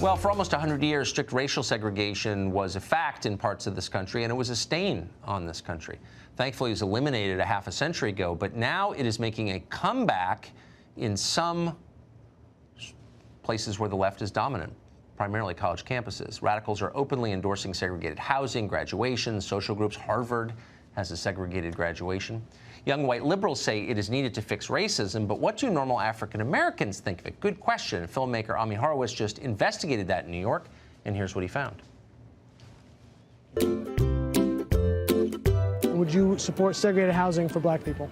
Well, for almost 100 years, strict racial segregation was a fact in parts of this country, and it was a stain on this country. Thankfully, it was eliminated a half a century ago, but now it is making a comeback in some places where the left is dominant, primarily college campuses. Radicals are openly endorsing segregated housing, graduation, social groups. Harvard has a segregated graduation. Young white liberals say it is needed to fix racism, but what do normal African Americans think of it? Good question. Filmmaker Ami Horowitz just investigated that in New York, and here's what he found. Would you support segregated housing for black people?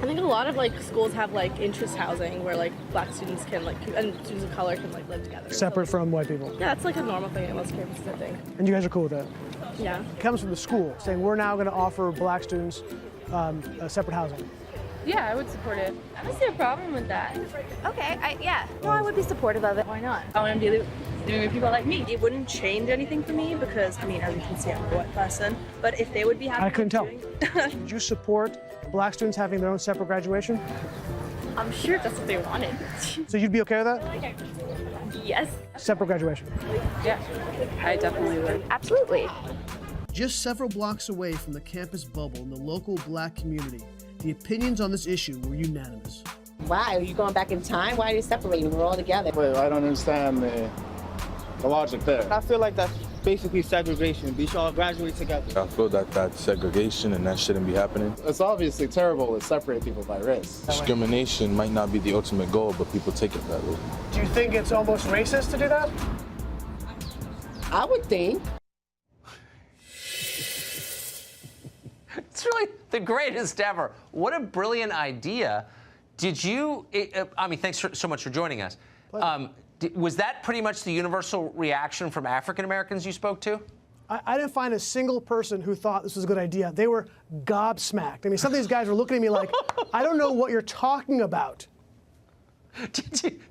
I think a lot of schools have interest housing where black students can and students of color can live together. Separate from white people? Yeah, it's a normal thing at most campuses, I think. And you guys are cool with that? Yeah. It comes from the school saying we're now going to offer black students separate housing. Yeah, I would support it. I don't see a problem with that. Okay, yeah. No, I would be supportive of it. Why not? I want to be living with people like me. It wouldn't change anything for me because, as you can see, I'm a white person. But if they would be happy, I couldn't tell. Would you support black students having their own separate graduation? I'm sure if that's what they wanted. So you'd be okay with that? Yes. Separate graduation? Yeah, I definitely would. Absolutely. Just several blocks away from the campus bubble in the local black community, the opinions on this issue were unanimous. Why? Are you going back in time? Why are you separating? We're all together. Well, I don't understand the logic there. I feel like that's basically segregation. We should all graduate together. I feel that that's segregation and that shouldn't be happening. It's obviously terrible to separate people by race. Discrimination might not be the ultimate goal, but people take it that way. Do you think it's almost racist to do that? I would think. It's really the greatest ever. What a brilliant idea. Did you, Ami, thanks so much for joining us. Was that pretty much the universal reaction from African Americans you spoke to? I didn't find a single person who thought this was a good idea. They were gobsmacked. I mean, some of these guys were looking at me like, I don't know what you're talking about.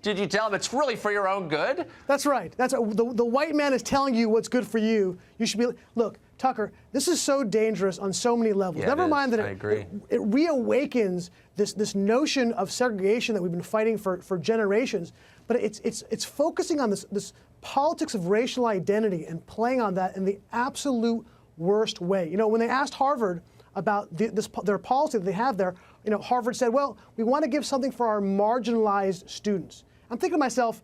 Did you tell them it's really for your own good? That's right. The white man is telling you what's good for you. You should be, look, Tucker, this is so dangerous on so many levels. Yeah, Never mind that it reawakens this notion of segregation that we've been fighting for generations, but it's focusing on this politics of racial identity and playing on that in the absolute worst way. You know, when they asked Harvard about their policy that they have there, you know, Harvard said, well, we want to give something for our marginalized students. I'm thinking to myself,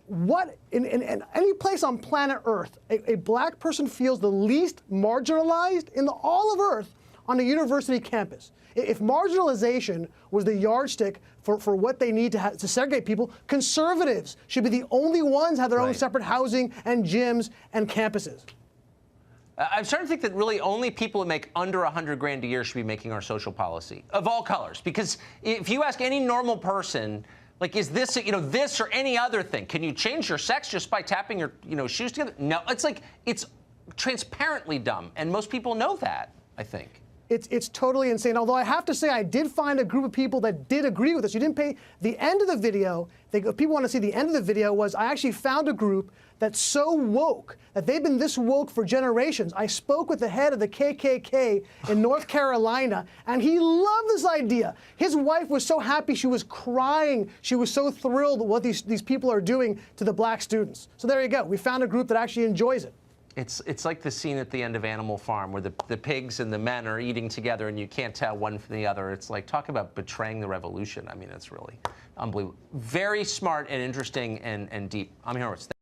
what, in any place on planet Earth, a black person feels the least marginalized in all of Earth on a university campus? If marginalization was the yardstick for what they need to segregate people, conservatives should be the only ones have their own separate housing and gyms and campuses. I'm starting to think that really only people who make under 100 grand a year should be making our social policy of all colors. Because if you ask any normal person, is this, this or any other thing, can you change your sex just by tapping your, shoes together? No, it's transparently dumb, and most people know that, I think. It's totally insane. Although I have to say, I did find a group of people that did agree with us. You didn't pay the end of the video. If people want to see the end of the video, I actually found a group that's so woke, that they've been this woke for generations. I spoke with the head of the KKK in North Carolina, and he loved this idea. His wife was so happy, she was crying. She was so thrilled what these people are doing to the black students. So there you go. We found a group that actually enjoys it. It's like the scene at the end of Animal Farm where the pigs and the men are eating together and you can't tell one from the other. It's like, talk about betraying the revolution. I mean, it's really unbelievable. Very smart and interesting and deep. Ami Horowitz.